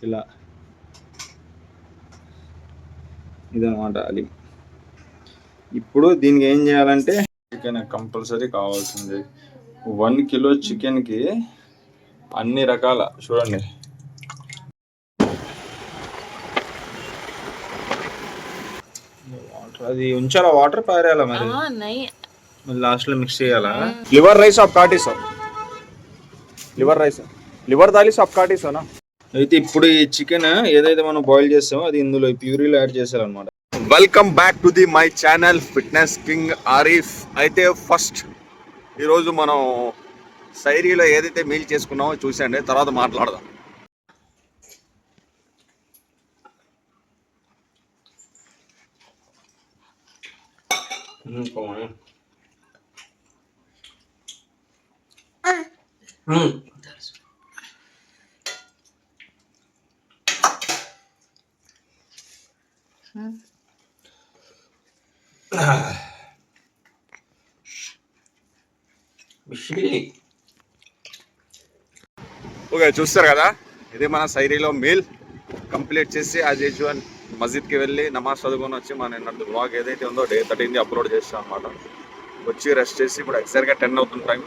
ఇలా ఇదనమాట అది. ఇప్పుడు దీనికి ఏం చేయాలంటే చికెన్ కంపల్సరీ కావాల్సింది. 1 కిలో చికెన్కి అన్ని రకాల చూడండి వాటర్ అది ఉంచాలా, వాటర్ పారేయాలా మరి లాస్ట్లో మిక్స్ చేయాలా. లివర్ రైస్ ఆఫ్ కాటీసో, లివర్ రైస్ లివర్ దాలీస్ ఆఫ్ కాటీసోనా. అయితే ఇప్పుడు ఈ చికెన్ ఏదైతే మనం బాయిల్ చేస్తామో అది ఇందులో ప్యూరీలో యాడ్ చేసారనమాట. Welcome back to the my channel fitness king Arif. అయితే ఫస్ట్ ఈరోజు మనం సైరీలో ఏదైతే మీల్ చేసుకున్నామో చూసండి, తర్వాత మాట్లాడదాం. ఓకే, చూస్తారు కదా, ఇది మన సైరీలో మీల్ కంప్లీట్ చేసి యాజ్ యూజువల్ మస్జిద్కి వెళ్ళి నమాజ్ చదువుకొని వచ్చి మన నిన్నటి బ్లాగ్ ఏదైతే ఉందో Day 13 అప్లోడ్ చేస్తాం అనమాట. వచ్చి రెస్ట్ చేసి ఇప్పుడు ఎగ్జాక్ట్గా 10 అవుతుంది టైం.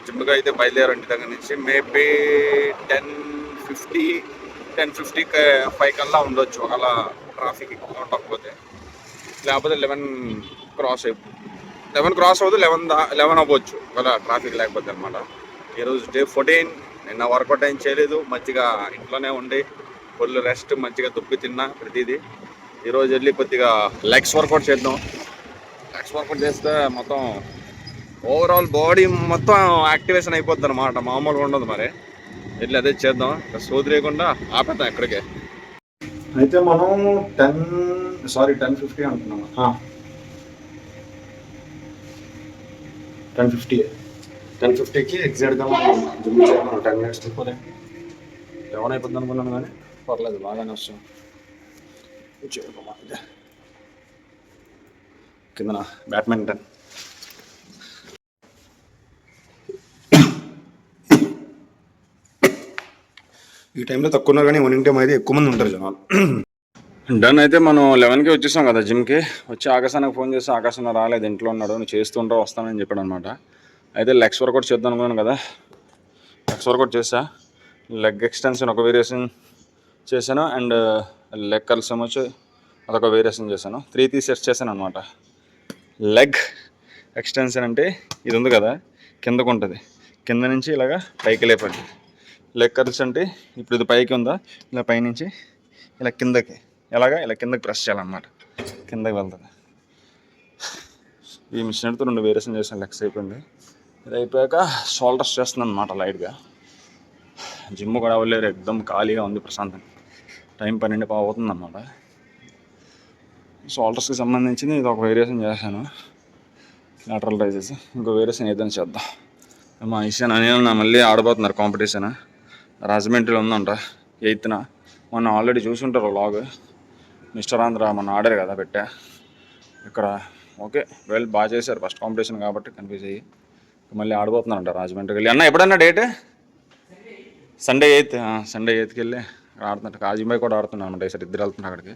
జిమ్గా అయితే బయలుదేరారు ఇంటి దగ్గర నుంచి. మేబీ 10:55 కల్లా ఉండొచ్చు, అలా ట్రాఫిక్ ఎక్కువ ఉండకపోతే. లేకపోతే 11 క్రాస్ అవుతుంది, 11 అవ్వచ్చు అలా ట్రాఫిక్ లేకపోతే అనమాట. ఈరోజు Day 14. నిన్న వర్కౌట్ ఏం చేయలేదు, మంచిగా ఇంట్లోనే ఉండి ఫుల్ రెస్ట్, మంచిగా దుప్పి తిన్నా ప్రతిదీ. ఈరోజు వెళ్ళి కొద్దిగా లెగ్స్ వర్కౌట్ చేద్దాం. లెగ్స్ వర్కౌట్ చేస్తే మొత్తం ఓవరాల్ బాడీ మొత్తం యాక్టివేషన్ అయిపోద్ది అనమాట, మామూలుగా ఉండదు. మరి వెళ్ళి అదే చేద్దాం, సోది లేకుండా ఆపేద్దాం ఎక్కడికే. అయితే మనం 10:50 అంటున్నాము. 10:50కి ఎగ్జాక్ట్గా మనం జిమ్ చేయమని 10 minutes అయిపోతే 11 అయిపోద్ది అనుకున్నాను, కానీ పర్లేదు బాగానే వస్తాం. కింద బ్యాడ్మింటన్. ఈ టైంలో తక్కువ ఉన్నారు, కానీ ఈవినింగ్ టైం అయితే ఎక్కువ మంది ఉంటారు జనాలు. డన్. అయితే మనం 11కి వచ్చేసాం కదా జిమ్కి. వచ్చి ఆకాశానికి ఫోన్ చేస్తే ఆకాశం రాలేదు, ఇంట్లో ఉన్నాడు, నువ్వు చేస్తుంటావు వస్తానని చెప్పాడు అనమాట. అయితే లెగ్స్ వర్కౌట్ చేద్దాం అనుకున్నాను కదా, లెగ్స్ వర్కౌట్ చేసా. లెగ్ ఎక్స్టెన్షన్ ఒక వేరియేషన్ చేశాను, అండ్ లెగ్ కర్ల్స్ వచ్చి అదొక వేరియేషన్ చేశాను. 3 సెట్స్ చేశాను అనమాట. లెగ్ ఎక్స్టెన్షన్ అంటే ఇది ఉంది కదా, కిందకు ఉంటుంది, కింద నుంచి ఇలాగా పైకి లేపండి. లెగ్ కర్ల్స్ అంటే ఇప్పుడు ఇది పైకి ఉందా, ఇలా పైనుంచి ఇలా కిందకి, ఇలా కిందకి ప్రెస్ చేయాలన్నమాట, కిందకి వెళ్తుంది. ఈ మిషన్తో 2 వేరియేషన్ చేసాను, లెగ్స్ అయిపోయింది. ఇది అయిపోయాక షోల్డర్స్ చేస్తున్నాను అనమాట లైట్గా. జిమ్ కూడా అవ్వలేదు, ఎక్దమ్ ఖాళీగా ఉంది, ప్రశాంతం. టైం 12 అవుతుంది అన్నమాట. షోల్డర్స్కి సంబంధించింది ఇది ఒక వేరియేషన్ చేశాను, లాటరల్ రైజెస్. ఇంకో వేరియేషన్ ఏదైనా చేద్దాం. మా ఇషాన్ అని మళ్ళీ ఆడబోతున్నారు కాంపిటీషన్, రాజమండ్రిలో ఉందంట 8న. మొన్న ఆల్రెడీ చూసుంటారు వ్లాగ్, మిస్టర్ ఆంధ్ర మొన్న ఆడారు కదా, పెట్టా ఇక్కడ. ఓకే, వెల్ బాగా చేశారు, ఫస్ట్ కాంపిటీషన్ కాబట్టి కన్ఫ్యూజ్ అయ్యి మళ్ళీ ఆడబోతున్నారంట రాజమండ్రికి వెళ్ళి. అన్న ఎప్పుడన్నా డేట్? సండే 8కి వెళ్ళి ఆడుతున్నట్టు. కాజీబాయ్ కూడా ఆడుతున్నాను అనమాట, ఈసారి ఇద్దరు వెళ్తున్నారు అక్కడికి.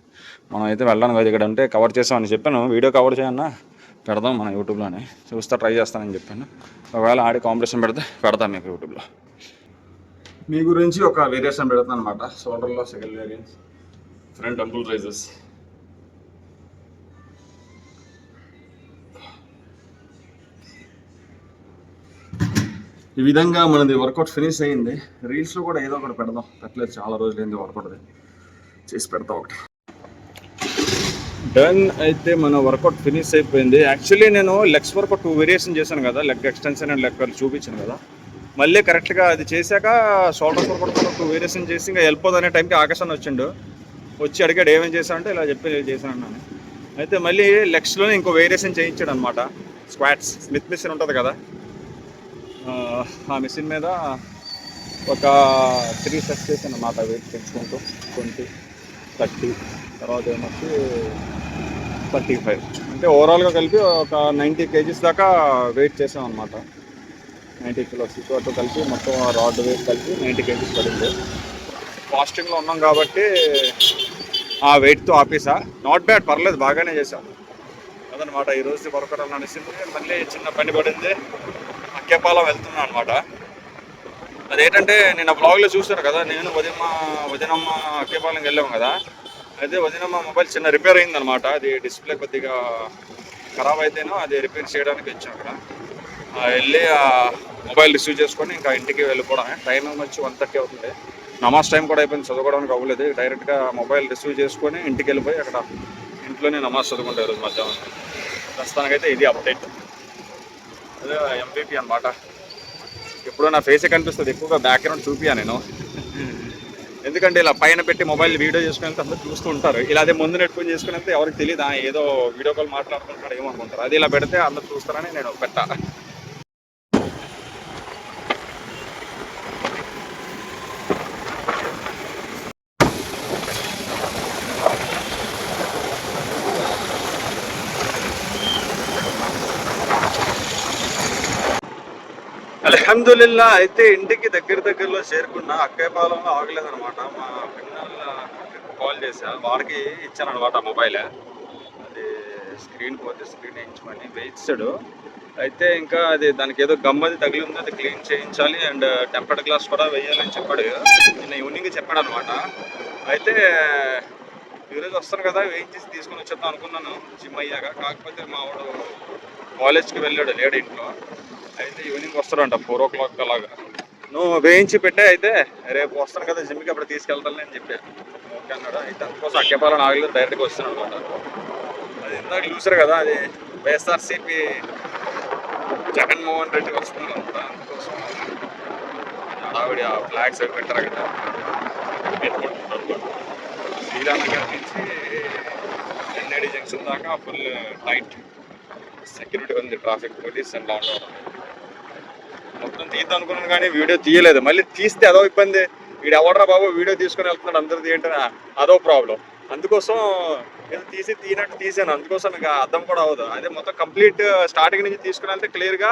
మనం అయితే వెళ్ళాను కదా, ఇక్కడ అంటే కవర్ చేస్తామని చెప్పాను. వీడియో కవర్ చేయన్నా పెడదాం మన యూట్యూబ్లోనే, చూస్తా ట్రై చేస్తానని చెప్పాను. ఒకవేళ ఆడి కాంపిటీషన్ పెడతాం మీకు యూట్యూబ్లో. మీ గురించి ఒక వేరియేషన్ పెడతాను అనమాట. షోల్డర్లో second variation, front dumbbell raises. ఈ విధంగా మనది వర్కౌట్ ఫినిష్ అయ్యింది. రీల్స్లో కూడా ఏదో ఒకటి పెడదాం, పెట్టలేదు చాలా రోజులైంది వర్కౌట్, చేసి పెడతాం ఒకటి. డన్. అయితే మన వర్కౌట్ ఫినిష్ అయిపోయింది. యాక్చువల్లీ నేను లెగ్స్ వర్కౌట్ 2 వేరియేషన్ చేశాను కదా, leg extension and leg curl చూపించాను కదా. మళ్ళీ కరెక్ట్గా అది చేశాక షోల్డర్స్ వర్కౌట్ కూడా 2 వేరియేషన్ చేసి ఇంకా వెళ్ళిపోదనే టైంకి ఆకాశం వచ్చిండు, వచ్చి అడిగాడు ఏమేమి చేశానంటే ఇలా చెప్పి చేశాను అన్నాను. అయితే మళ్ళీ లెగ్స్లోనే ఇంకో వేరియేషన్ చేయించాడు అనమాట. స్క్వాట్స్ స్మిత్ మిషన్ ఉంటుంది కదా, ఆ మిషన్ మీద ఒక 3 సెట్స్ చేశాను అన్నమాట. వెయిట్ తెచ్చుకుంటూ 20, 30, తర్వాత ఏమొచ్చి 35, అంటే ఓవరాల్గా కలిపి ఒక 90 kgs దాకా వెయిట్ చేసాం అనమాట. 90 kilos ఇటు కలిపి మొత్తం రాడ్ వెయిట్ కలిపి 90 kgs పడింది. ఫాస్టింగ్లో ఉన్నాం కాబట్టి ఆ వెయిట్తో ఆపేసా. నాట్ బ్యాడ్, పర్లేదు, బాగానే చేసాం. అదనమాట ఈరోజు వర్కర్ నడిచింది. మళ్ళీ చిన్న పని పడింది, అక్కేపాలెం వెళ్తున్నాను అనమాట. అదేంటంటే నేను ఆ బ్లాగ్లో చూశాను కదా, నేను వదినమ్మ అక్కేపాలెంకి వెళ్ళాము కదా. అయితే వదినమ్మ మొబైల్ చిన్న రిపేర్ అయిందనమాట. అది డిస్ప్లే కొద్దిగా ఖరాబ్ అయితేనో అది రిపేర్ చేయడానికి వచ్చాం అక్కడ. వెళ్ళి ఆ మొబైల్ రిసీవ్ చేసుకొని ఇంకా ఇంటికి వెళ్ళిపోవడమే. టైం వచ్చి 1:30 అవుతుంది. నమాజ్ టైం కూడా అయిపోయింది, చదువుకోవడానికి అవ్వలేదు. డైరెక్ట్గా మొబైల్ రిసీవ్ చేసుకొని ఇంటికి వెళ్ళిపోయి అక్కడ ఇంట్లోనే నమాజ్ చదువుకుంటారు ఈరోజు మధ్యాహ్నం. ప్రస్తుతానికైతే ఇది అప్డేట్. అదే ఎంపీపీ అనమాట. ఎప్పుడో నా ఫేసే కనిపిస్తుంది, ఎక్కువగా బ్యాక్గ్రౌండ్ చూపియా నేను. ఎందుకంటే ఇలా పైన పెట్టి మొబైల్ వీడియో చేసుకుని వెళ్తే అందరూ చూస్తూ ఉంటారు. ఇలా అదే ముందు నెట్టుకొని చేసుకుని వెళ్తే ఎవరికి తెలియదు, ఏదో వీడియో కాల్ మాట్లాడుకుంటాడు ఏమనుకుంటారు. అది ఇలా పెడితే అందరూ చూస్తారని నేను పెట్టా. అల్హమ్దులిల్లా. అయితే ఇంటికి దగ్గరలో చేరుకున్నా. అక్కేపాలెంలో ఆగలేదనమాట. మా పిల్లల కాల్ చేశా, వాడికి ఇచ్చాను అనమాట మొబైల్. అది స్క్రీన్ వేయించమని వేయించాడు. అయితే ఇంకా అది దానికి ఏదో గమ్మది తగిలి ఉంది, అది క్లీన్ చేయించాలి అండ్ టెంపర్డ్ గ్లాస్ కూడా వేయాలని చెప్పాడు. నిన్న ఈవినింగ్ చెప్పాడు అనమాట. అయితే ఈరోజు వస్తాను కదా, వేయించేసి తీసుకొని వచ్చేద్దాం అనుకున్నాను జిమ్ అయ్యాక. కాకపోతే మా వాడు కాలేజ్కి వెళ్ళాడు, లేడు ఇంట్లో. అయితే ఈవినింగ్ వస్తాడంట 4 o'clock అలాగా. నువ్వు వేయించి పెట్టే, అయితే రేపు వస్తాను కదా జిమ్కి, అప్పుడు తీసుకెళ్తాను అని చెప్పాను. ఓకే అన్నాడు. అయితే అందుకోసం అక్కేపాలెం ఆగలేదు, డైరెక్ట్గా వస్తాను అనమాట. అది ఇందాక చూసారు కదా, అది వైఎస్ఆర్సీపీ జగన్మోహన్ రెడ్డి వస్తుంది అనమాట. అందుకోసం ఆవిడ ఆ ఫ్లాగ్స్ అవి పెట్టారు కదా, శ్రీరామనగర్ నుంచి ఎన్ఐడి జంక్షన్ దాకా ఫుల్ టైట్ సెక్యూరిటీ ఉంది, traffic police and law and order. మొత్తం తీద్దాం అనుకున్నాను కానీ వీడియో తీయలేదు. మళ్ళీ తీస్తే అదో ఇబ్బంది. వీడు ఎవడరా బాబు వీడియో తీసుకొని వెళ్తున్నాడు అందరిది ఏంటని అదో ప్రాబ్లం. అందుకోసం ఏదో తీసినట్టు తీసాను. అందుకోసం మీకు అర్థం కూడా అవ్వదు. అదే మొత్తం కంప్లీట్ స్టార్టింగ్ నుంచి తీసుకుని వెళ్తే క్లియర్గా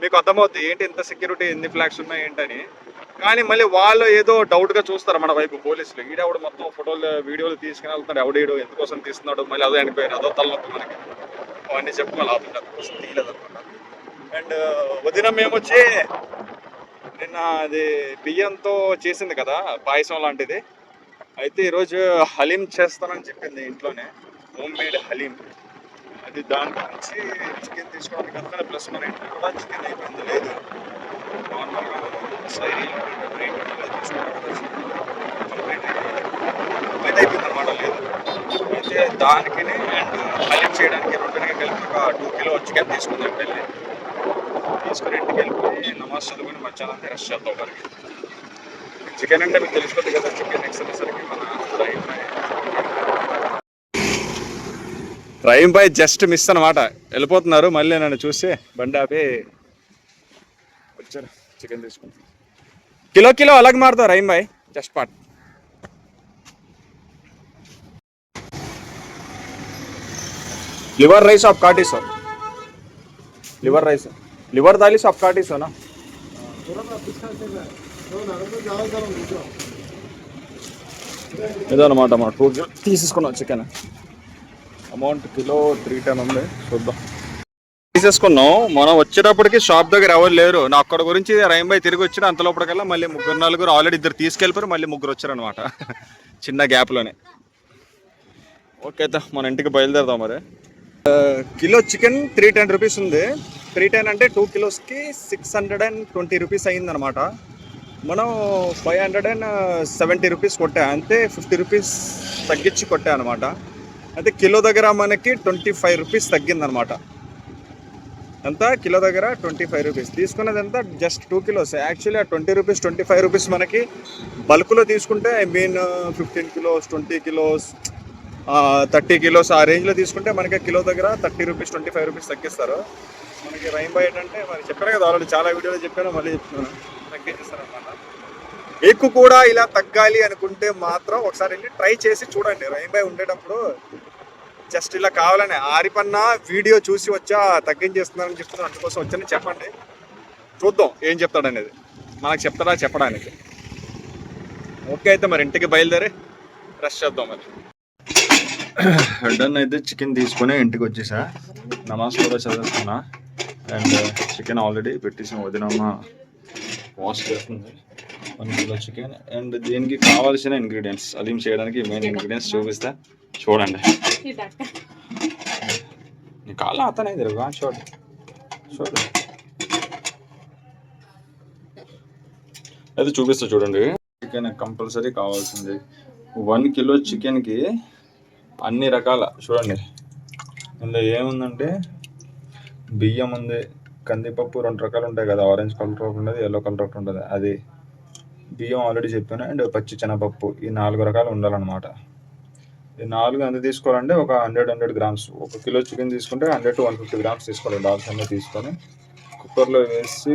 మీకు అర్థమవుతుంది ఏంటి ఇంత సెక్యూరిటీ, ఎన్ని ఫ్లాగ్స్ ఉన్నాయి ఏంటని. కానీ మళ్ళీ వాళ్ళు ఏదో డౌట్గా చూస్తారు మన వైపు పోలీసులు. ఈడెవడు మొత్తం ఫోటోలు వీడియోలు తీసుకుని వెళ్తున్నాడు, ఎవడీడు ఎందుకోసం తీస్తున్నాడు, మళ్ళీ అదో అనిపోయారు, అదో తలనొప్పి మనకి. అవన్నీ చెప్పుకోవాలి, అందుకోసం తీయలేదు అనమాట. అండ్ వదినం ఏమొచ్చి నిన్న అది బియ్యంతో చేసింది కదా పాయసం లాంటిది. అయితే ఈరోజు హలీం చేస్తానని చెప్పింది ఇంట్లోనే, హోమ్ మేడ్ హలీం. అది దాని గురించి చికెన్ తీసుకోవడానికి వెళ్తాను. ప్లస్ మన ఇంట్లో కూడా చికెన్ అయిపోయింది, లేదు నార్మల్గా కంప్లీట్ అయిపోయింది అనమాట, లేదు. అయితే దానికి అండ్ హలీం చేయడానికి రెండుగా కలిపి ఒక 2 kilos చికెన్ తీసుకుందాం. వెళ్ళి తీసుకుని ఇంటికి వెళ్ళిపోయి నమాజ్ చదువుకుని మధ్యాహ్నం రెస్ట్ చేద్దాం. వారికి చికెన్ అంటే మీకు తెలిసిపోతుంది కదా, చికెన్ ఎక్సర్సరికి మన రహీం భాయ్ జస్ట్ మిస్ అనమాట, వెళ్ళిపోతున్నారు. మళ్ళీ నన్ను చూసి బండి ఆపి వచ్చారు, చికెన్ తీసుకుంటారు. కిలో అలాగ మారుతావు రహీం భాయ్, జస్ట్ పాట్. लिवर राइस आप काटी सो, लिवर राइस, लिवर दाली से आप काटी सो ना. ఇదన్నమాట మా 2 kilos తీసేసుకున్నాం చికెన్. అమౌంట్ కిలో 310 ఉంది, చూద్దాం. తీసేసుకున్నాం. మనం వచ్చేటప్పటికి షాప్ దగ్గర ఎవరు లేరు. నా అక్కడ గురించి రహీం భాయ్ తిరిగి వచ్చాడు. అంతలోపటికల్లా మళ్ళీ 3-4 ఆల్రెడీ 2 తీసుకెళ్ళిపోయారు, మళ్ళీ 3 వచ్చారనమాట చిన్న గ్యాప్లోనే. ఓకే అయితే మన ఇంటికి బయలుదేరదాం. మరి కిలో చికెన్ 310 రూపీస్ ఉంది. 310 అంటే 2 kilos-కి 620 రూపీస్ అయిందనమాట. మనం 570 రూపీస్ కొట్టా, అంతే 50 రూపీస్ తగ్గించి కొట్టా అనమాట. అయితే కిలో దగ్గర మనకి 25 రూపీస్ తగ్గిందనమాట. ఎంత కిలో దగ్గర 25 రూపీస్ తీసుకున్నది. ఎంత జస్ట్ 2 kilos. యాక్చువల్లీ ఆ 20 రూపీస్ 25 రూపీస్ మనకి బల్క్లో తీసుకుంటే, I mean 15 kilos 20 kilos 30 kilos ఆ రేంజ్లో తీసుకుంటే మనకి కిలో దగ్గర 30 రూపీస్ 25 రూపీస్ తగ్గిస్తారు. మనకి రహీం భాయ్ ఏంటంటే మరి చెప్పాను కదా, ఆల్రెడీ చాలా వీడియోలో చెప్పాను, మళ్ళీ చెప్తున్నాను, తగ్గించేస్తారు అనమాట. మీకు కూడా ఇలా తగ్గాలి అనుకుంటే మాత్రం ఒకసారి వెళ్ళి ట్రై చేసి చూడండి. రహీం భాయ్ ఉండేటప్పుడు జస్ట్ ఇలా కావాలని ఆరిపన్నా వీడియో చూసి వచ్చా తగ్గించేస్తున్నారని చెప్తున్నాను, అందుకోసం వచ్చని చెప్పండి, చూద్దాం ఏం చెప్తాడనేది. మనకు చెప్తాడా చెప్పడానికి. ఓకే అయితే మరి ఇంటికి బయలుదేరి రష్ చేద్దాం మరి. డన్ అయితే చికెన్ తీసుకుని ఇంటికి వచ్చేసా. నమాజ్ కూడా చదువుతున్నా. అండ్ చికెన్ ఆల్రెడీ పెట్టేసిన వదినమ్మ వాష్ చేస్తుంది. 1 కిలో చికెన్. అండ్ దీనికి కావాల్సిన ఇంగ్రీడియంట్స్ అలీం చేయడానికి మెయిన్ ఇంగ్రీడియంట్స్ చూపిస్తా చూడండి. నీ కాళ్ళు అతనే తిరుగు చూడండి చూడండి అయితే చూపిస్తా చూడండి. చికెన్ కంపల్సరీ కావాల్సింది 1 కిలో చికెన్కి అన్ని రకాల చూడండి. ఇందులో ఏముందంటే బియ్యం ఉంది, కందిపప్పు 2 రకాలు ఉంటాయి కదా, ఆరెంజ్ కలర్ ఒకటి ఉంటుంది, ఎల్లో కలర్ ఒకటి ఉంటుంది. అది బియ్యం ఆల్రెడీ చెప్పాను. అండ్ పచ్చి శనగపప్పు, ఈ 4 రకాలు ఉండాలన్నమాట. ఈ 4 ఎంత తీసుకోవాలంటే ఒక 100 గ్రామ్స్. 1 కిలో చికెన్ తీసుకుంటే 100 to 150 గ్రామ్స్ తీసుకోవాలి. డాల్స్ అన్నీ తీసుకొని కుక్కర్లో వేసి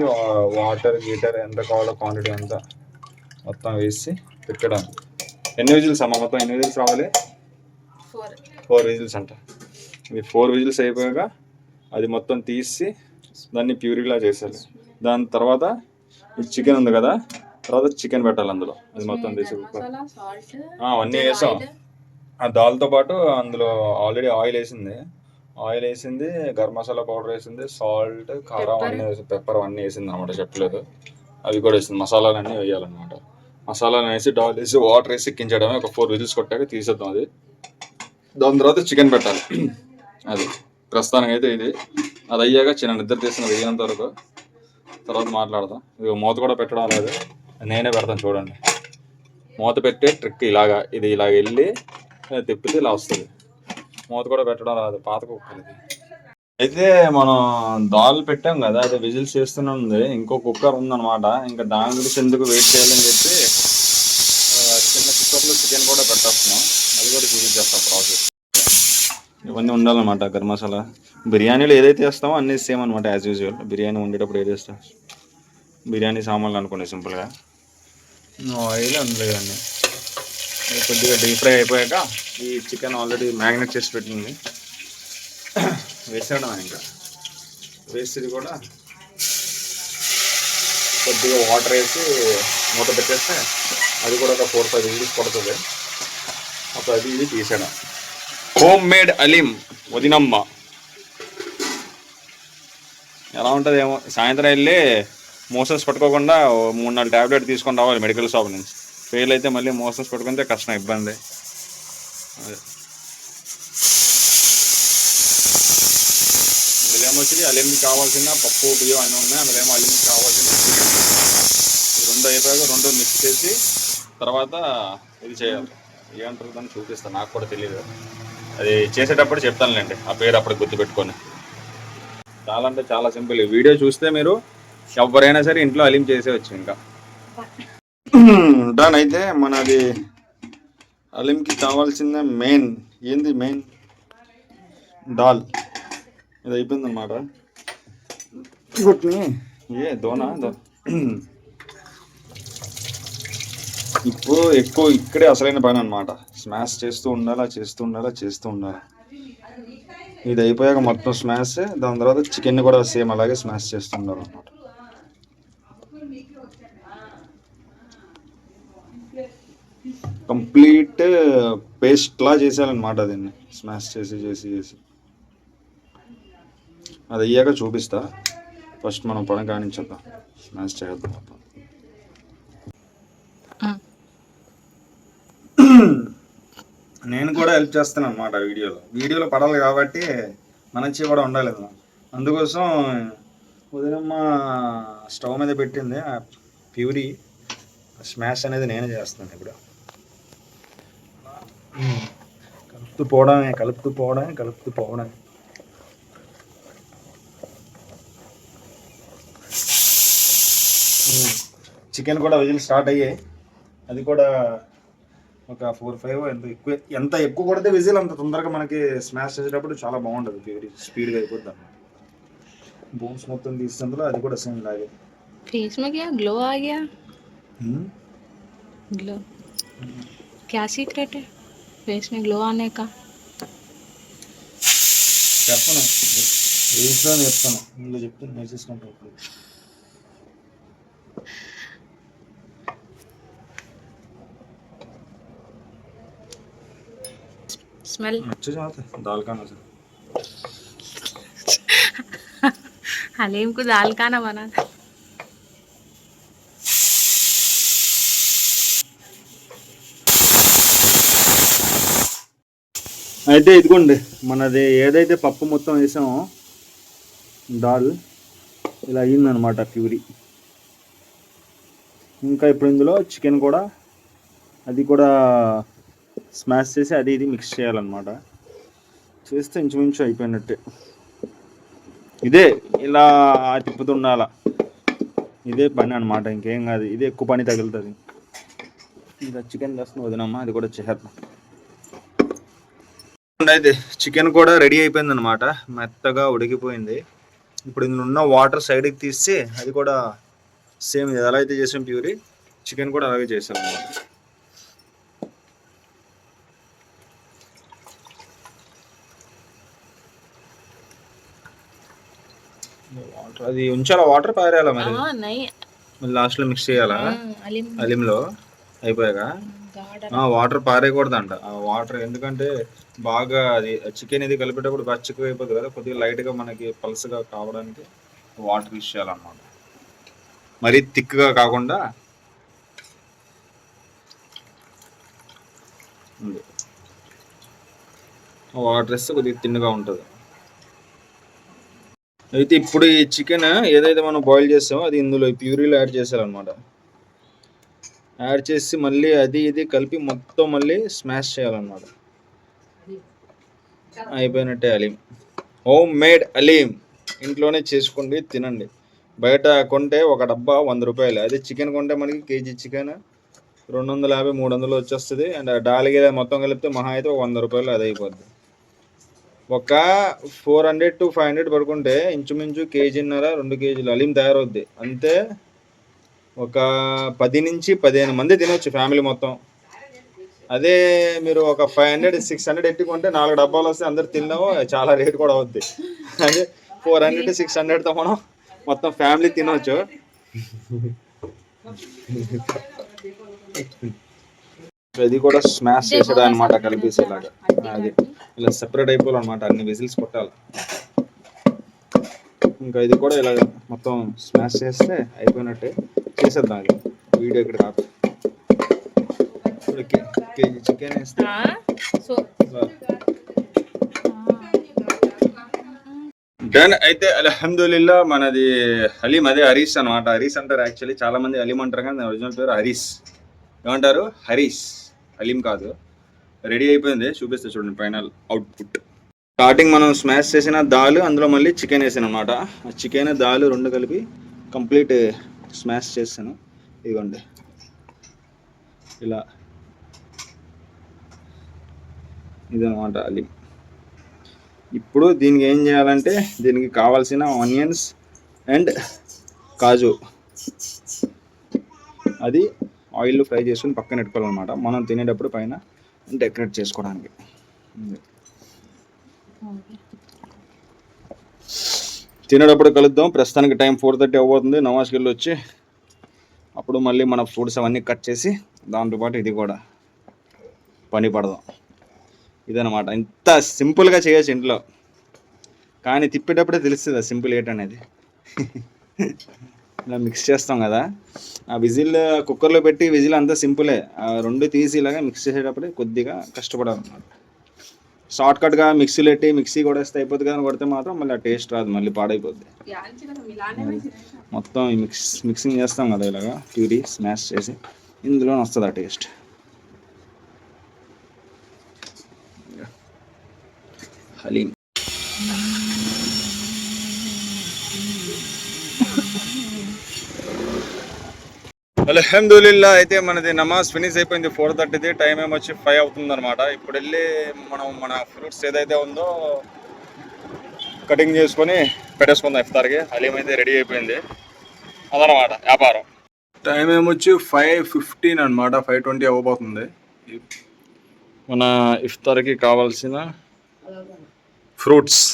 వాటర్ గీటర్ ఎంత కావాలో క్వాంటిటీ అంతా మొత్తం వేసి పెట్టడం. ఎన్ని విజిల్స్ అమ్మా? మొత్తం ఎన్ని విజిల్స్ రావాలి? 4 విజిల్స్ అంట. ఇది 4 విజిల్స్ అయిపోయాక అది మొత్తం తీసి దాన్ని ప్యూరీలా చేసేయాలి. దాని తర్వాత ఈ చికెన్ ఉంది కదా, తర్వాత చికెన్ పెట్టాలి అందులో. అది మొత్తం తీసి అవన్నీ వేసాం. ఆ దాల్తో పాటు అందులో ఆల్రెడీ ఆయిల్ వేసింది, గరం మసాలా పౌడర్ వేసింది, సాల్ట్, కారం అన్నీ వేసి, పెప్పర్ అన్నీ వేసింది అనమాట. చెప్పలేదు, అవి కూడా వేసింది. మసాలాలన్నీ వేయాలన్నమాట. మసాలాలు వేసి డాల్ వేసి వాటర్ వేసి ఎక్కించడమే. ఒక 4 విజిల్స్ కొట్టాక తీసేద్దాం అది. దాని తర్వాత చికెన్ పెట్టాలి. అది ప్రస్తుతానికి అయితే ఇది. అది అయ్యాక చిన్న నిద్ర తీసిన వేయనంత వరకు తర్వాత మాట్లాడదాం. ఇది మూత కూడా పెట్టడం లేదు, నేనే పెడతాను చూడండి. మూత పెట్టే ట్రిక్ ఇలాగా, ఇది ఇలాగ వెళ్ళి తిప్పితే ఇలా వస్తుంది. మూత కూడా పెట్టడం రాదు, పాత కుక్కర్ ఇది. అయితే మనం దాల్ పెట్టాం కదా, అది విజిల్స్ చేస్తూనే ఉంది. ఇంకో కుక్కర్ ఉందన్నమాట. ఇంకా దాని గురించి ఎందుకు వెయిట్ చేయాలని చెప్పి చిన్న కుక్కర్లో చికెన్ కూడా పెట్టేస్తున్నాం. అది కూడా చూపించేస్తాం ప్రాసెస్. ఇవన్నీ ఉండాలన్నమాట. గరం మసాలా, బిర్యానీలో ఏదైతే వేస్తామో అన్నీ సేమ్ అనమాట, యాజ్ యూజువల్. బిర్యానీ వండేటప్పుడు ఏది వేస్తాం, బిర్యానీ సామాన్లు అనుకోండి సింపుల్గా. ఆయిల్ అందులో ఇవన్నీ కొద్దిగా డీప్ ఫ్రై అయిపోయాక ఈ చికెన్ ఆల్రెడీ మ్యారినేట్ చేసి పెట్టింది వేసేయడం. ఇంకా వేసి కూడా కొద్దిగా వాటర్ వేసి మూత పెట్టేస్తే అది కూడా ఒక 4-5 విజిల్స్ పడుతుంది. అప్పుడు అది ఇది తీసేయడం. హోమ్ మేడ్ అలీం వదినమ్మ ఎలా ఉంటుంది ఏమో. సాయంత్రం వెళ్ళి మోషన్స్ పట్టుకోకుండా 3-4 ట్యాబ్లెట్ తీసుకొని రావాలి మెడికల్ షాప్ నుంచి. ఫెయిల్ అయితే మళ్ళీ మోషన్స్ పట్టుకుంటే కష్టం, ఇబ్బంది. అదే అందులో వచ్చి అలీంకి కావాల్సిన పప్పు బియ్యం అన్నీ ఉన్నాయి. అందులో అలీంకి కావాల్సిన ఈ 2 అయిపోయాక 2 మిక్స్ చేసి తర్వాత ఇది చేయాలి. ఏమంటారు దాన్ని చూపిస్తాను, నాకు కూడా తెలియదు. అది చేసేటప్పుడు చెప్తానులేండి, ఆ పేరు అప్పుడు గుర్తుపెట్టుకొని. చాలా అంటే చాలా సింపుల్. ఈ వీడియో చూస్తే మీరు ఎవరైనా సరే ఇంట్లో అలీం చేసేవచ్చు. ఇంకా డన్. అయితే మనది అలీంకి కావాల్సిన మెయిన్ దాల్ ఇది అయిపోయింది అన్నమాట. ఇప్పుడు ఎక్కువ ఇక్కడే అసలైన పని అనమాట. స్మాష్ చేస్తూ ఉండాలి. ఇది అయిపోయాక మొత్తం స్మాష్. దాని తర్వాత చికెన్ కూడా సేమ్ అలాగే స్మాష్ చేస్తూ ఉండాలి అనమాట. కంప్లీట్ పేస్ట్లా చేసేయాలన్నమాట. దీన్ని స్మాష్ చేసి అది అయ్యాక చూపిస్తా. ఫస్ట్ మనం పని కానించేద్దాం, స్మాష్ చేద్దాం మొత్తం. నేను కూడా హెల్ప్ చేస్తాను అనమాట వీడియోలో పడాలి కాబట్టి మనచ్చి కూడా ఉండాలి కదా. అందుకోసం ఉదయమ్మ స్టవ్ మీద పెట్టింది ఆ ప్యూరీ స్మాష్ అనేది నేనే చేస్తాను. ఇప్పుడు కలుపుతూ పోవడమే. చికెన్ కూడా విజిల్ స్టార్ట్ అయ్యాయి. అది కూడా ఒక 4-5 ఎంత ఎక్కువ కొడితే విజిల్ అంత తొందరగా మనకి స్మాష్ చేసేటప్పుడు చాలా బాగుంటుంది. ప్యూరీ స్పీడ్గా అయిపోద్ది అన్నమాట. బోన్స్ మొత్తం తీస్తుందో అది కూడా సేమ్ ఇలాగే. फेस में क्या ग्लो आ गया? ग्लो क्या सीक्रेट है फेस में ग्लो आने का? చెప్పను, రీల్స్లో చెప్తాను, ఇందులో చెప్తాను నేర్చేసుకుంటాను. स्मेल अच्छे से आता है दाल खाना से। हलीम को दाल खाना बना था। అయితే ఇదిగోండి మనది ఏదైతే పప్పు మొత్తం వేసామో దాల్ ఇలా అయ్యిందనమాట ప్యూరీ. ఇంకా ఇప్పుడు ఇందులో చికెన్ కూడా అది కూడా స్మాష్ చేసి అది ఇది మిక్స్ చేయాలన్నమాట. చేస్తే ఇంచుమించు అయిపోయినట్టే. ఇదే ఇలా తిప్పుతుండాల, ఇదే పని అనమాట, ఇంకేం కాదు. ఇదే ఎక్కువ పని తగులుతుంది. ఇంకా చికెన్ చేస్తున్నా వదినమ్మా, అది కూడా చేద్దాం. అయితే చికెన్ కూడా రెడీ అయిపోయింది అనమాట, మెత్తగా ఉడికిపోయింది. ఇప్పుడు ఇందులో ఉన్న వాటర్ సైడ్కి తీసి అది కూడా సేమ్ ఎలా అయితే చేసాం ప్యూరీ, చికెన్ కూడా అలాగే చేసాం అనమాట. వాటర్ అది ఉంచాలా, వాటర్ పారేయాలా మరి లాస్ట్ లో మిక్స్ చేయాలా అలీంలో అయిపోయాక? వాటర్ పారేయకూడదంట. ఆ వాటర్ ఎందుకంటే బాగా అది చికెన్ ఇది కలిపేటప్పుడు బాగా చిక్కుగా అయిపోతుంది కదా, కొద్దిగా లైట్గా మనకి పల్స్గా కావడానికి వాటర్ యూస్ చేయాలన్నమాట. మరీ థిక్గా కాకుండా వాటర్ వేస్తే కొద్దిగా తిన్నగా ఉంటుంది. అయితే ఇప్పుడు ఈ చికెన్ ఏదైతే మనం బాయిల్ చేస్తామో అది ఇందులో ప్యూరీలో యాడ్ చేసారనమాట. యాడ్ చేసి మళ్ళీ అది ఇది కలిపి మొత్తం మళ్ళీ స్మాష్ చేయాలన్నమాట. అయిపోయినట్టే అలీం, హోమ్ మేడ్ అలీం. ఇంట్లోనే చేసుకోండి, తినండి. బయట కొంటే ఒక డబ్బా 100 రూపాయలు, అదే చికెన్ కొంటే మనకి కేజీ చికెన్ 250 300 వచ్చేస్తుంది. అండ్ డాలిగా మొత్తం కలిపితే మహా అయితే 100 రూపాయలు అది అయిపోద్ది. ఒక 400 to 500 పడుకుంటే ఇంచుమించు కేజీన్నర 2 కేజీలు అలీం తయారవుద్ది. అంతే ఒక 10 నుంచి 15 మంది తినొచ్చు ఫ్యామిలీ మొత్తం. అదే మీరు ఒక 500 600 ఎట్టుకుంటే 4 డబ్బాలు వస్తే అందరు తిన్నాము, చాలా రేట్ కూడా అవుద్ది. అదే 400 to 600తో మనం మొత్తం ఫ్యామిలీ తినవచ్చు. అది కూడా స్మాష్ చేసాడు అనమాట, కలిపేసేలాగా. అది ఇలా సెపరేట్ అయిపోవాలన్నమాట, అన్ని విజిల్స్ కొట్టాలి. ఇంకా ఇది కూడా ఇలా మొత్తం స్మాష్ చేస్తే అయిపోయినట్టే. చేసేద్దాం, అది వీడియో ఇక్కడ కాదు. కేజీ చికెన్ వేస్తే డన్. అయితే అల్హమ్దులిల్లా మనది హలీం, అదే హరీస్ అనమాట. హరీస్ అంటారు యాక్చువల్లీ, చాలా మంది హలీం అంటారు కానీ ఒరిజినల్ పేరు హరీస్. ఏమంటారు? హరీస్, హలీం కాదు. రెడీ అయిపోయింది, చూపిస్తే చూడండి ఫైనల్ అవుట్పుట్. స్టార్టింగ్ మనం స్మాష్ చేసిన దాల్, అందులో మళ్ళీ చికెన్ వేసాను అనమాట. ఆ చికెన్ దాల్ రెండు కలిపి కంప్లీట్ స్మాష్ చేస్తాను. ఇదిగోండి ఇలా, ఇదనమాట హలీం. ఇప్పుడు దీనికి ఏం చేయాలంటే, దీనికి కావాల్సిన ఆనియన్స్ అండ్ కాజు అది ఆయిల్లో ఫ్రై చేసుకుని పక్కన పెట్టుకోవాలన్నమాట, మనం తినేటప్పుడు పైన డెకరేట్ చేసుకోవడానికి. తినేటప్పుడు కలుద్దాం. ప్రస్తుతానికి టైం 4:30 అవ్వబోతుంది. నమాజ్కి వెళ్ళి వచ్చి అప్పుడు మళ్ళీ మన ఫ్రూట్స్ అవన్నీ కట్ చేసి దాంతోపాటు ఇది కూడా పని పడదాం. ఇదనమాట, ఇంత సింపుల్గా చేయొచ్చు ఇంట్లో, కానీ తిప్పేటప్పుడే తెలుస్తుంది ఆ సింపుల్ ఏంటనేది. ఇలా మిక్స్ చేస్తాం కదా, ఆ విజిల్ కుక్కర్లో పెట్టి విజిల్ అంతా సింపులే. ఆ రెండు తీసి ఇలాగా మిక్స్ చేసేటప్పుడే కొద్దిగా కష్టపడాలన్నమాట. షార్ట్కట్గా మిక్సీలో పెట్టి మిక్సీ కూడా వేస్తే అయిపోతుంది కానీ కొడితే మాత్రం మళ్ళీ ఆ టేస్ట్ రాదు, మళ్ళీ పాడైపోద్ది. మొత్తం మిక్సింగ్ చేస్తాం కదా ఇలాగా ప్యూరీ స్మాష్ చేసి, ఇందులోనే వస్తుంది ఆ టేస్ట్. హలీం అల్హమ్దులిల్లా. అయితే మనది నమాజ్ ఫినిష్ అయిపోయింది 4:30. టైం ఏమొచ్చి 5 అవుతుంది అనమాట. ఇప్పుడు వెళ్ళి మనం మన ఫ్రూట్స్ ఏదైతే ఉందో కటింగ్ చేసుకొని పెట్టేసుకుందాం ఇఫ్తార్కి. హలీం అయితే రెడీ అయిపోయింది, అదనమాట వ్యాపారం. టైం ఏమొచ్చి 5:15 అనమాట, 5:20 అవ్వబోతుంది. మన ఇఫ్తార్కి కావాల్సిన ఫ్రూట్స్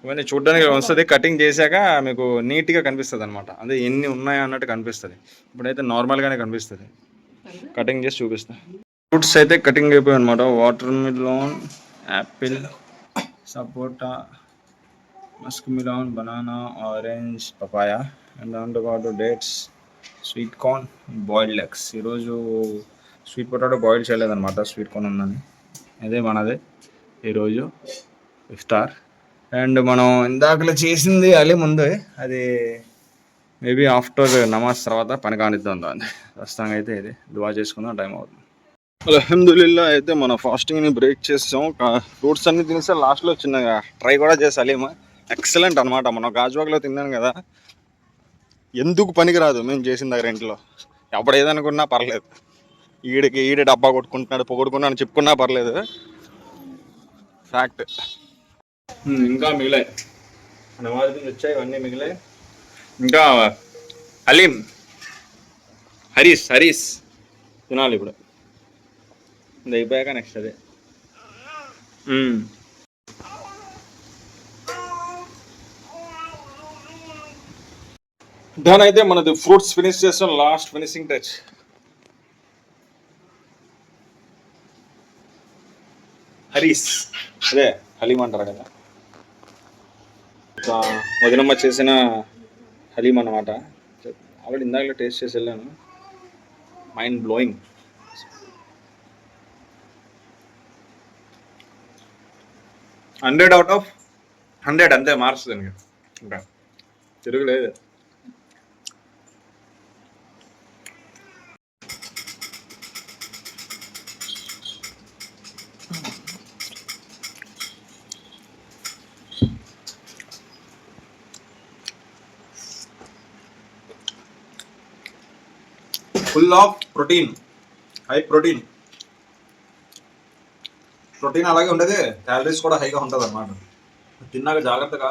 ఇవన్నీ చూడడానికి వస్తుంది. కటింగ్ చేశాక మీకు నీట్గా కనిపిస్తుంది అనమాట, అదే ఎన్ని ఉన్నాయా అన్నట్టు కనిపిస్తుంది. ఇప్పుడైతే నార్మల్గానే కనిపిస్తుంది, కటింగ్ చేసి చూపిస్తాను. ఫ్రూట్స్ అయితే కటింగ్ అయిపోయాయి అనమాట. Watermelon, apple, sapota, muskmelon, banana, orange, papaya and దాంతోపాటు dates, sweet corn, boiled eggs. ఈరోజు స్వీట్ పొటాటో బాయిల్ చేయలేదన్నమాట, స్వీట్ కార్న్ ఉందని. అదే మనదే ఈరోజు ఇఫ్తార్. అండ్ మనం ఇందాకలో చేసింది అలీ ముందే, అది మేబీ ఆఫ్టర్ నమాజ్ తర్వాత పని కానిద్దాం దాన్ని. ప్రస్తుతంగా అయితే ఇది దువా చేసుకుందాం, టైం అవుతుంది. అల్హమ్దులిల్లా అయితే మన ఫాస్టింగ్ని బ్రేక్ చేసాం. ఫ్రూట్స్ అన్ని తినేస్తే లాస్ట్లో చిన్నగా ట్రై కూడా చేసి అలీమా ఎక్సలెంట్ అనమాట. మనం గాజువాకలో తిన్నాను కదా, ఎందుకు పనికిరాదు మేము చేసిన దగ్గర ఇంట్లో. ఎప్పుడు ఏదనుకున్నా పర్లేదు, ఈడే డబ్బా కొట్టుకుంటున్నాడు పొగొట్టుకున్నాడు చెప్పుకున్నా పర్లేదు, ఫ్యాక్ట్. ఇంకా మిగిలాయి, నమాజ్ నుంచి వచ్చాయి ఇవన్నీ మిగిలాయి. ఇంకా హలీం, హరీస్ తినాలి ఇప్పుడు. ఇది అయిపోయాక నెక్స్ట్ అదే. డన్ అయితే మనది ఫ్రూట్స్ ఫినిష్ చేస్తాం, లాస్ట్ ఫినిషింగ్ టచ్. హరీస్ అదే హలీం అంటారు కదా, వదినమ్మ చేసిన హలీం అన్నమాట. ఆల్రెడీ ఇందాక టేస్ట్ చేసి వెళ్ళాను, మైండ్ బ్లోయింగ్. 100 out of 100 అంతే మార్క్స్ దానికి, ఇంకా తిరుగులేదు. Full of protein, high protein అలాగే ఉంటుంది, క్యాలరీస్ కూడా హైగా ఉంటుంది అన్నమాట. తిన్నాక జాగ్రత్తగా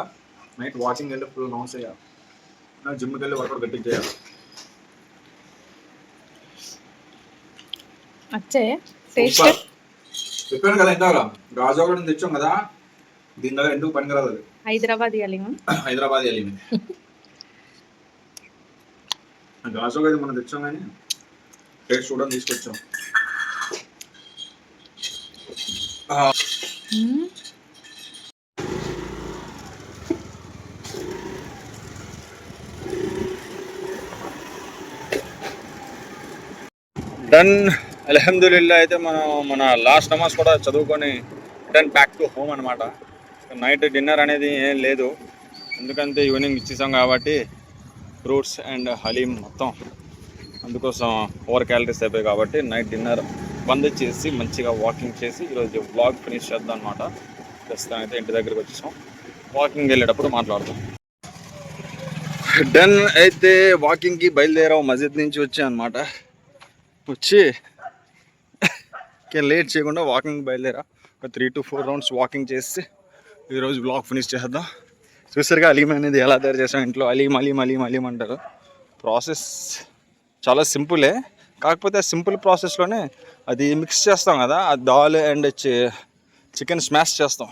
నైట్ వాకింగ్ వెళ్ళి ఫుల్ నౌన్స్ చేయాలి, జిమ్కి వెళ్ళి వర్కౌట్ గట్టిగా చేయాలి. చెప్పాను కదా ఇందాక, గాజువాక నుంచి తెచ్చాం కదా, దీని దగ్గర ఎందుకు పనికిరాదు. అది హైదరాబాద్ అలీమి. గాజువాక అయితే మనం తెచ్చాం కానీ టేస్ట్ చూడడం తీసుకొచ్చాం. డన్ అల్హమ్దులిల్లా. అయితే మనం మన లాస్ట్ నమాజ్ కూడా చదువుకొని డన్ బ్యాక్ టు హోమ్ అనమాట. నైట్ డిన్నర్ అనేది ఏం లేదు, ఎందుకంటే ఈవినింగ్ ఇచ్చేసాం కాబట్టి ఫ్రూట్స్ అండ్ హలీం మొత్తం, అందుకోసం 4 క్యాలరీస్ అయిపోయాయి కాబట్టి నైట్ డిన్నర్ బంద్ చేసి మంచిగా వాకింగ్ చేసి ఈరోజు వ్లాగ్ ఫినిష్ చేద్దాం అనమాట. ప్రస్తుతం అయితే ఇంటి దగ్గరికి వచ్చేసాం, వాకింగ్ వెళ్ళేటప్పుడు మాట్లాడదాం. డన్ అయితే వాకింగ్కి బయలుదేరాం, మస్జిద్ నుంచి వచ్చా అనమాట. వచ్చి లేట్ చేయకుండా వాకింగ్ బయలుదేరా. ఒక 3 to 4 రౌండ్స్ వాకింగ్ చేసి ఈరోజు బ్లాగ్ ఫినిష్ చేద్దాం. చూసారుగా అలీం అనేది ఎలా తయారు చేస్తాం ఇంట్లో. అలీం అంటారు. ప్రాసెస్ చాలా సింపులే, కాకపోతే ఆ సింపుల్ ప్రాసెస్లోనే అది మిక్స్ చేస్తాం కదా, ఆ దాల్ అండ్ చికెన్ స్మాష్ చేస్తాం,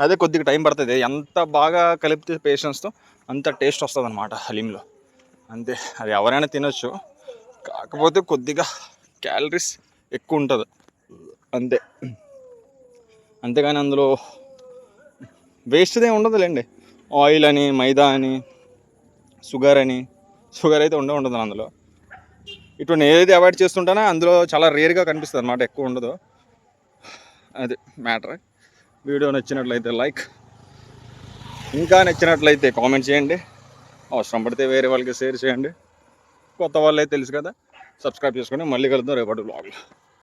అదే కొద్దిగా టైం పడుతుంది. ఎంత బాగా కలిపితే పేషెన్స్తో అంత టేస్ట్ వస్తుంది అనమాట హలీంలో. అంతే, అది ఎవరైనా తినొచ్చు, కాకపోతే కొద్దిగా క్యాలరీస్ ఎక్కువ ఉంటుంది అంతే. అంతేగాని అందులో వేస్ట్దే ఉండదులేండి. ఆయిల్ అని, మైదా అని, షుగర్ అయితే ఉండదు అందులో. ఇటువంటి ఏదైతే అవాయిడ్ చేస్తుంటానో అందులో చాలా రేర్గా కనిపిస్తుంది అనమాట, ఎక్కువ ఉండదు. అది మ్యాటర్. వీడియో నచ్చినట్లయితే లైక్, ఇంకా నచ్చినట్లయితే కామెంట్ చేయండి, అవసరం పడితే వేరే వాళ్ళకి షేర్ చేయండి. కొత్త వాళ్ళైతే తెలుసు కదా, సబ్స్క్రైబ్ చేసుకొని మళ్ళీ కలుద్దాం రేపటి బ్లాగ్లో.